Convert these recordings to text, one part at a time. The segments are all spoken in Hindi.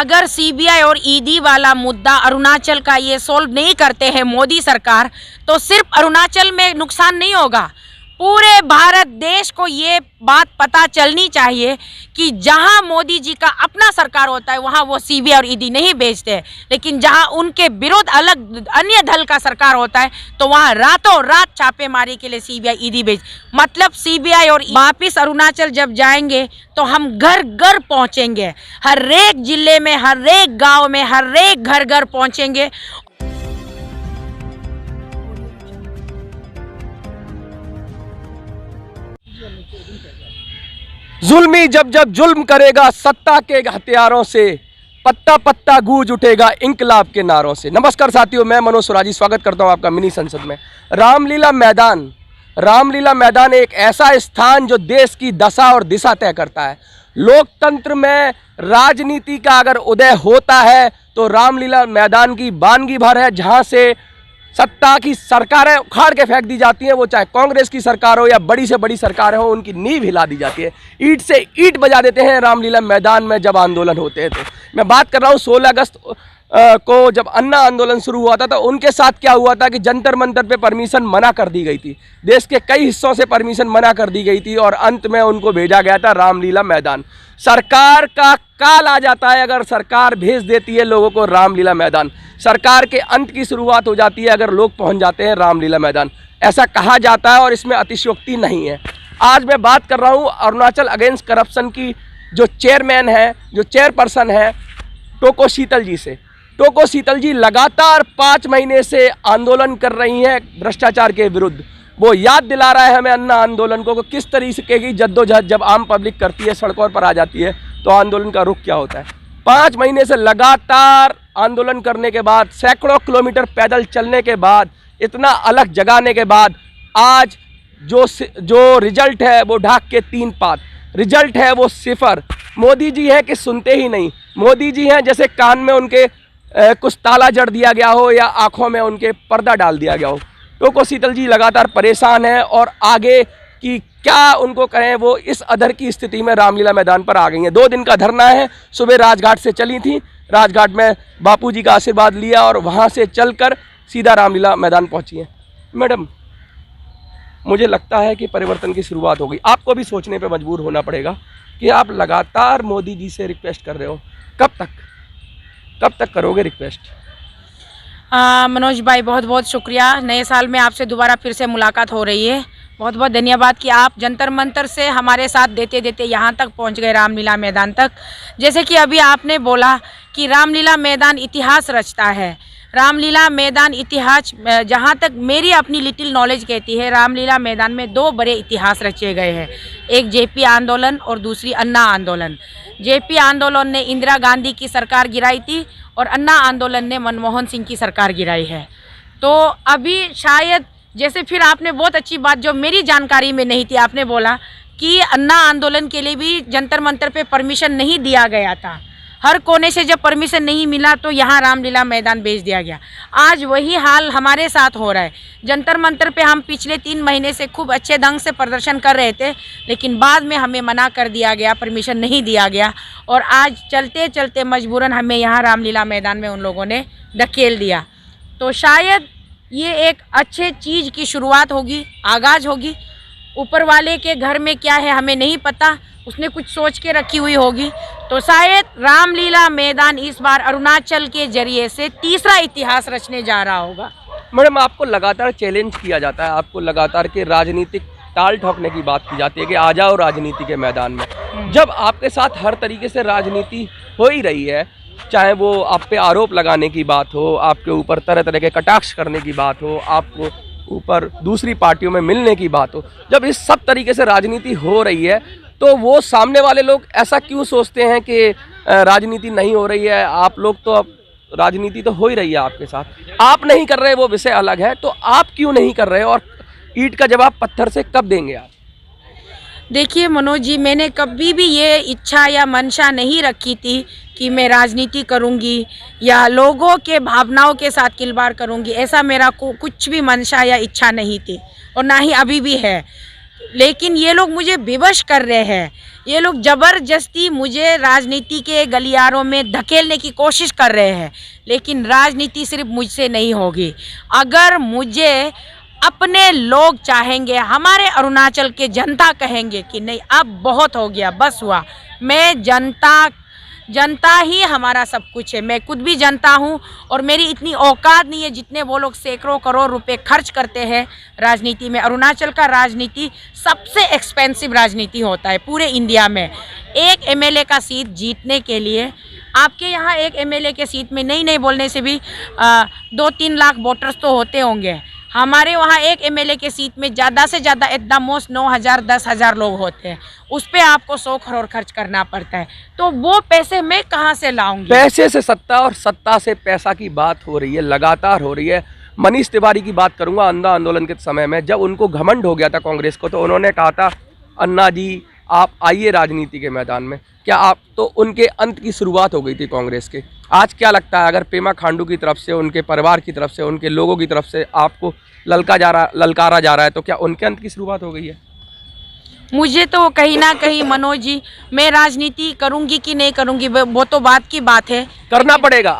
अगर सीबीआई और ईडी वाला मुद्दा अरुणाचल का ये सोल्व नहीं करते हैं मोदी सरकार, तो सिर्फ अरुणाचल में नुकसान नहीं होगा, पूरे भारत देश को ये बात पता चलनी चाहिए कि जहां मोदी जी का अपना सरकार होता है वहां वो सीबीआई और ईडी नहीं भेजते, लेकिन जहां उनके विरोध अलग अन्य दल का सरकार होता है तो वहां रातों रात छापेमारी के लिए सीबीआई ईडी भेज। मतलब सीबीआई और वापिस अरुणाचल जब जाएंगे तो हम घर घर पहुंचेंगे, हर एक जिले में, हर एक गाँव में, हर एक घर घर पहुंचेंगे। जुल्मी जब जब जुल्म करेगा सत्ता के हथियारों से, पत्ता पत्ता गूंज उठेगा इंकलाब के नारों से। नमस्कार साथियों, मैं मनोज स्वराजी स्वागत करता हूं आपका मिनी संसद में। रामलीला मैदान एक ऐसा स्थान जो देश की दशा और दिशा तय करता है। लोकतंत्र में राजनीति का अगर उदय होता है तो रामलीला मैदान की वानगी भर है, जहां से सत्ता की सरकारें उखाड़ के फेंक दी जाती हैं। वो चाहे कांग्रेस की सरकार हो या बड़ी से बड़ी सरकार हो, उनकी नींव हिला दी जाती है। ईंट से ईंट बजा देते हैं रामलीला मैदान में जब आंदोलन होते थे। मैं बात कर रहा हूँ 16 अगस्त को जब अन्ना आंदोलन शुरू हुआ था तो उनके साथ क्या हुआ था कि जंतर मंतर पे परमिशन मना कर दी गई थी। देश के कई हिस्सों से परमिशन मना कर दी गई थी और अंत में उनको भेजा गया था रामलीला मैदान। सरकार का काल आ जाता है अगर सरकार भेज देती है लोगों को रामलीला मैदान। सरकार के अंत की शुरुआत हो जाती है अगर लोग पहुंच जाते हैं रामलीला मैदान। ऐसा कहा जाता है और इसमें अतिशयोक्ति नहीं है। आज मैं बात कर रहा हूं अरुणाचल अगेंस्ट करप्शन की जो चेयरमैन है, जो चेयरपर्सन है, टोको शीतल जी से। टोको शीतल जी लगातार 5 महीने से आंदोलन कर रही हैं भ्रष्टाचार के विरुद्ध। वो याद दिला रहा है हमें अन्ना आंदोलन को किस तरीके की जद्दोजहद जब आम पब्लिक करती है, सड़कों पर आ जाती है, तो आंदोलन का रुख क्या होता है। 5 महीने से लगातार आंदोलन करने के बाद, सैकड़ों पैदल चलने के बाद, इतना अलग जगाने के बाद आज जो रिजल्ट है वो ढाक के 3 पात रिजल्ट है, वो 0। मोदी जी हैं कि सुनते ही नहीं। मोदी जी हैं जैसे कान में उनके कुछ ताला जड़ दिया गया हो या आंखों में उनके पर्दा डाल दिया गया हो। टोको शीतल जी लगातार परेशान हैं और आगे की क्या उनको कहें, वो इस अधर की स्थिति में रामलीला मैदान पर आ गई हैं। 2 दिन का धरना है। सुबह राजघाट से चली थी, राजघाट में बापूजी का आशीर्वाद लिया और वहाँ से चलकर सीधा रामलीला मैदान पहुँची हैं। मैडम, मुझे लगता है कि परिवर्तन की शुरुआत हो गई। आपको भी सोचने पर मजबूर होना पड़ेगा कि आप लगातार मोदी जी से रिक्वेस्ट कर रहे हो, कब तक करोगे रिक्वेस्ट? मनोज भाई, बहुत बहुत शुक्रिया। नए साल में आपसे दोबारा फिर से मुलाकात हो रही है। बहुत बहुत धन्यवाद कि आप जंतर मंतर से हमारे साथ देते देते यहाँ तक पहुँच गए, रामलीला मैदान तक। जैसे कि अभी आपने बोला कि रामलीला मैदान इतिहास रचता है। रामलीला मैदान इतिहास, जहाँ तक मेरी अपनी लिटिल नॉलेज कहती है, रामलीला मैदान में 2 बड़े इतिहास रचे गए हैं। एक जेपी आंदोलन और दूसरी अन्ना आंदोलन। जेपी आंदोलन ने इंदिरा गांधी की सरकार गिराई थी और अन्ना आंदोलन ने मनमोहन सिंह की सरकार गिराई है। तो अभी शायद, जैसे फिर आपने बहुत अच्छी बात जो मेरी जानकारी में नहीं थी, आपने बोला कि अन्ना आंदोलन के लिए भी जंतर मंतर पे परमिशन नहीं दिया गया था। हर कोने से जब परमिशन नहीं मिला तो यहाँ रामलीला मैदान भेज दिया गया। आज वही हाल हमारे साथ हो रहा है। जंतर मंतर पे हम पिछले 3 महीने से खूब अच्छे ढंग से प्रदर्शन कर रहे थे, लेकिन बाद में हमें मना कर दिया गया, परमिशन नहीं दिया गया और आज चलते चलते मजबूरन हमें यहाँ रामलीला मैदान में उन लोगों ने धकेल दिया। तो शायद ये एक अच्छे चीज़ की शुरुआत होगी, आगाज़ होगी। ऊपर वाले के घर में क्या है हमें नहीं पता, उसने कुछ सोच के रखी हुई होगी। तो शायद रामलीला मैदान इस बार अरुणाचल के जरिए से तीसरा इतिहास रचने जा रहा होगा। मैडम, आपको लगातार चैलेंज किया जाता है, आपको लगातार के राजनीतिक ताल ठोकने की बात की जाती है कि आ जाओ राजनीति के मैदान में। जब आपके साथ हर तरीके से राजनीति हो ही रही है, चाहे वो आप पे आरोप लगाने की बात हो, आपके ऊपर तरह तरह के कटाक्ष करने की बात हो, आपको ऊपर दूसरी पार्टियों में मिलने की बात हो, जब इस सब तरीके से राजनीति हो रही है तो वो सामने वाले लोग ऐसा क्यों सोचते हैं कि राजनीति नहीं हो रही है? आप लोग तो, अब राजनीति तो हो ही रही है आपके साथ, आप नहीं कर रहे, वो विषय अलग है। तो आप क्यों नहीं कर रहे और ईंट का जवाब पत्थर से कब देंगे आप? देखिए मनोज जी, मैंने कभी भी ये इच्छा या मंशा नहीं रखी थी कि मैं राजनीति करूंगी या लोगों के भावनाओं के साथ खिलवाड़ करूंगी। ऐसा मेरा कुछ भी मंशा या इच्छा नहीं थी और ना ही अभी भी है। लेकिन ये लोग मुझे विवश कर रहे हैं। ये लोग ज़बरदस्ती मुझे राजनीति के गलियारों में धकेलने की कोशिश कर रहे हैं, लेकिन राजनीति सिर्फ मुझसे नहीं होगी। अगर मुझे अपने लोग चाहेंगे, हमारे अरुणाचल के जनता कहेंगे कि नहीं अब बहुत हो गया, बस हुआ, मैं जनता ही हमारा सब कुछ है। मैं खुद भी जनता हूँ और मेरी इतनी औकात नहीं है जितने वो लोग सैकड़ों करोड़ रुपए खर्च करते हैं राजनीति में। अरुणाचल का राजनीति सबसे एक्सपेंसिव राजनीति होता है पूरे इंडिया में। एक एमएलए का सीट जीतने के लिए आपके यहाँ एक एमएलए के सीट में नहीं बोलने से भी 2-3 लाख वोटर्स तो होते होंगे। हमारे वहाँ एक एमएलए के सीट में ज़्यादा से ज़्यादा एट द मोस्ट 9,000 10,000 लोग होते हैं। उस पे आपको 100 करोड़ खर्च करना पड़ता है, तो वो पैसे मैं कहाँ से लाऊंगी? पैसे से सत्ता और सत्ता से पैसा की बात हो रही है, लगातार हो रही है। मनीष तिवारी की बात करूंगा। अंधा आंदोलन के समय में जब उनको घमंड हो गया था कांग्रेस को, तो उन्होंने कहा था अन्ना जी आप आइए राजनीति के मैदान में। क्या आप तो उनके अंत की शुरुआत हो गई थी कांग्रेस के। आज क्या लगता है अगर पेमा खांडू की तरफ से, उनके परिवार की तरफ से, उनके लोगों की तरफ से आपको ललकारा जा रहा है, तो क्या उनके अंत की शुरुआत हो गई है? मुझे तो कहीं ना कहीं मनोज जी, मैं राजनीति करूंगी कि नहीं करूंगी वो तो बात की बात है। करना पड़ेगा।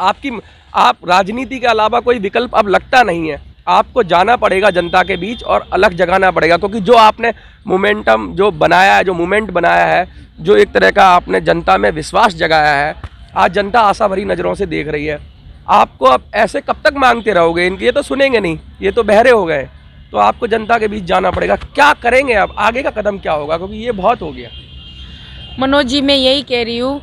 आप राजनीति के अलावा कोई विकल्प अब लगता नहीं है। आपको जाना पड़ेगा जनता के बीच और अलग जगाना पड़ेगा, क्योंकि जो आपने मोमेंटम जो बनाया है, जो मूवमेंट बनाया है, जो एक तरह का आपने जनता में विश्वास जगाया है, आज जनता आशा भरी नज़रों से देख रही है। आपको अब ऐसे कब तक मांगते रहोगे? इनके ये तो सुनेंगे नहीं, ये तो बहरे हो गए। तो आपको जनता के बीच जाना पड़ेगा। क्या करेंगे अब? आगे का कदम क्या होगा? क्योंकि ये बहुत हो गया। मनोज जी मैं यही कह रही हूँ,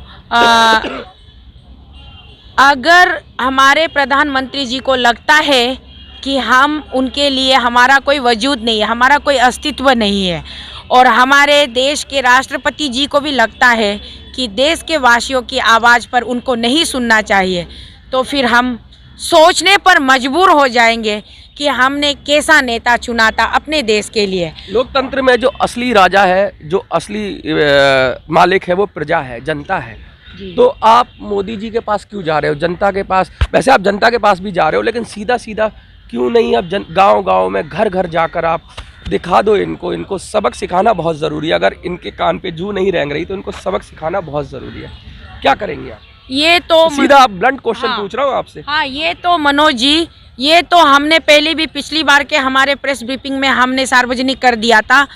अगर हमारे प्रधानमंत्री जी को लगता है कि हम उनके लिए, हमारा कोई वजूद नहीं है, हमारा कोई अस्तित्व नहीं है, और हमारे देश के राष्ट्रपति जी को भी लगता है कि देश के वासियों की आवाज़ पर उनको नहीं सुनना चाहिए, तो फिर हम सोचने पर मजबूर हो जाएंगे कि हमने कैसा नेता चुना था अपने देश के लिए। लोकतंत्र में जो असली राजा है, जो असली मालिक है, वो प्रजा है, जनता है। तो आप मोदी जी के पास क्यों जा रहे हो? जनता के पास, वैसे आप जनता के पास भी जा रहे हो, लेकिन सीधा सीधा क्यों नहीं? अब गांव-गांव में घर घर जाकर आप दिखा दो इनको सबक सिखाना बहुत ज़रूरी है। अगर इनके कान पे जू नहीं रेंग रही तो इनको सबक सिखाना बहुत ज़रूरी है। क्या करेंगे आप? ये तो सीधा आप ब्लंट क्वेश्चन पूछ रहा हूँ आपसे। हाँ, ये तो मनोज जी, ये तो हमने पहले भी पिछली बार के हमारे प्रेस ब्रीफिंग में हमने सार्वजनिक कर दिया था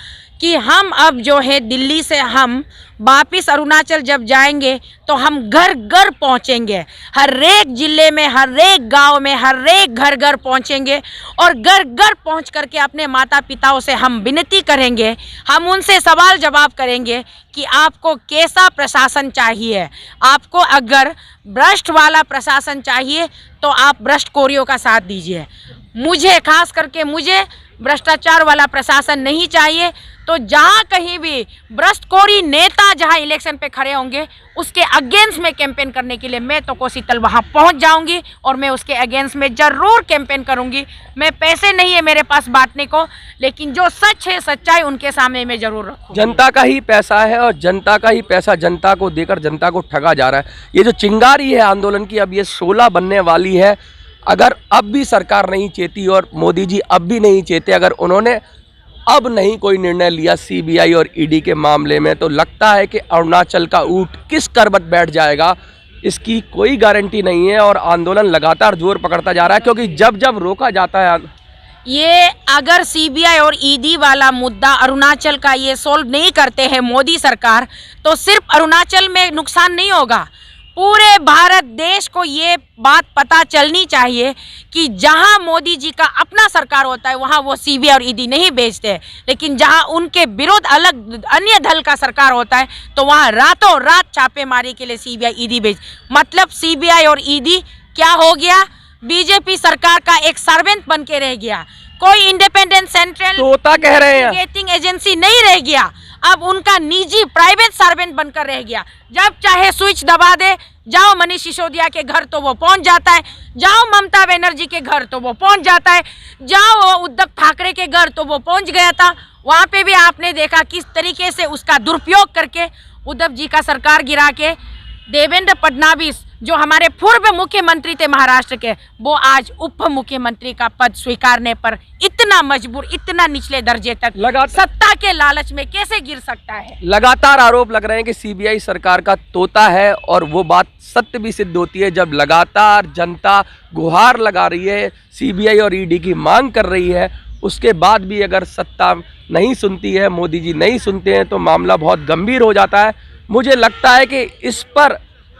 कि हम अब जो है दिल्ली से हम वापिस अरुणाचल जब जाएंगे तो हम घर घर पहुंचेंगे, हर एक जिले में, हर एक गांव में, हर एक घर घर पहुंचेंगे और घर घर पहुंच करके अपने माता पिताओं से हम विनती करेंगे, हम उनसे सवाल जवाब करेंगे कि आपको कैसा प्रशासन चाहिए। आपको अगर भ्रष्ट वाला प्रशासन चाहिए तो आप भ्रष्टखोरियों का साथ दीजिए। मुझे खास करके मुझे भ्रष्टाचार वाला प्रशासन नहीं चाहिए। तो जहाँ कहीं भी भ्रष्टखोरी नेता जहाँ इलेक्शन पे खड़े होंगे उसके अगेंस्ट में कैंपेन करने के लिए मैं तो कोसीतल वहाँ पहुँच जाऊँगी और मैं उसके अगेंस्ट में ज़रूर कैंपेन करूँगी। मैं पैसे नहीं है मेरे पास बांटने को, लेकिन जो सच है, सच्चाई उनके सामने मैं ज़रूर रखूँगी। जनता का ही पैसा है और जनता का ही पैसा जनता को देकर जनता को ठगा जा रहा है। ये जो चिंगारी है आंदोलन की, अब ये 16 बनने वाली है। अगर अब भी सरकार नहीं चेती और मोदी जी अब भी नहीं चेते, अगर उन्होंने अब नहीं कोई निर्णय लिया सीबीआई और ईडी के मामले में, तो लगता है कि अरुणाचल का ऊँट किस करवट बैठ जाएगा इसकी कोई गारंटी नहीं है। और आंदोलन लगातार जोर पकड़ता जा रहा है, क्योंकि जब जब रोका जाता है, ये अगर सीबीआई और ईडी वाला मुद्दा अरुणाचल का ये सोल्व नहीं करते हैं मोदी सरकार, तो सिर्फ अरुणाचल में नुकसान नहीं होगा, पूरे भारत देश को ये बात पता चलनी चाहिए कि जहां मोदी जी का अपना सरकार होता है वहां वो सीबीआई और ईडी नहीं भेजते, लेकिन जहां उनके विरोध अलग अन्य दल का सरकार होता है तो वहां रातों रात छापेमारी के लिए सीबीआई ईडी भेज। मतलब सीबीआई और ईडी क्या हो गया? बीजेपी सरकार का एक सर्वेंट बन के रह गया। कोई इंडिपेंडेंट सेंट्रल तोता कह रहे हैं इन्वेस्टिगेटिंग एजेंसी नहीं रह गया, अब उनका निजी प्राइवेट सर्वेंट बनकर रह गया। जब चाहे स्विच दबा दे, जाओ मनीष सिसोदिया के घर तो वो पहुंच जाता है, जाओ ममता बनर्जी के घर तो वो पहुंच जाता है, जाओ उद्धव ठाकरे के घर तो वो पहुंच गया था। वहां पे भी आपने देखा किस तरीके से उसका दुरुपयोग करके उद्धव जी का सरकार गिरा के देवेंद्र फडणवीस जो हमारे पूर्व मुख्यमंत्री थे महाराष्ट्र के, वो आज उप मुख्यमंत्री का पद स्वीकारने पर इतना मजबूर, इतना निचले दर्जे तक सत्ता के लालच में कैसे गिर सकता है। लगातार आरोप लग रहे हैं कि सीबीआई सरकार का तोता है, और वो बात सत्य भी सिद्ध होती है जब लगातार जनता गुहार लगा रही है, सीबीआई और ईडी की मांग कर रही है, उसके बाद भी अगर सत्ता नहीं सुनती है, मोदी जी नहीं सुनते हैं, तो मामला बहुत गंभीर हो जाता है। मुझे लगता है कि इस पर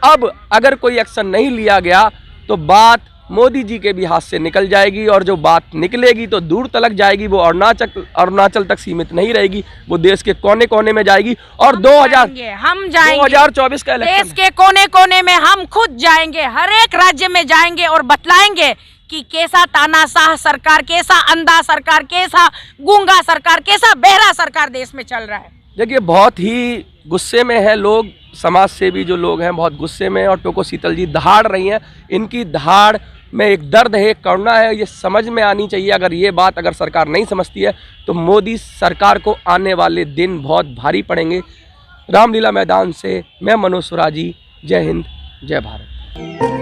अब अगर कोई एक्शन नहीं लिया गया तो बात मोदी जी के भी हाथ से निकल जाएगी, और जो बात निकलेगी तो दूर तलक जाएगी, वो अरुणाचल तक सीमित नहीं रहेगी, वो देश के कोने कोने में जाएगी। और 2024 का इलेक्शन देश के कोने कोने में हम खुद जाएंगे, हर एक राज्य में जाएंगे और बतलाएंगे कि कैसा तानाशाह सरकार, कैसा अंधा सरकार, कैसा गूंगा सरकार, कैसा बहरा सरकार देश में चल रहा है। देखिए, बहुत ही गुस्से में है लोग, समाज सेवी जो लोग हैं बहुत गुस्से में हैं, और टोको शीतल जी दहाड़ रही हैं। इनकी दहाड़ में एक दर्द है, एक करुणा है, ये समझ में आनी चाहिए। अगर ये बात अगर सरकार नहीं समझती है तो मोदी सरकार को आने वाले दिन बहुत भारी पड़ेंगे। रामलीला मैदान से मैं मनोज सुराजी, जय हिंद, जय भारत।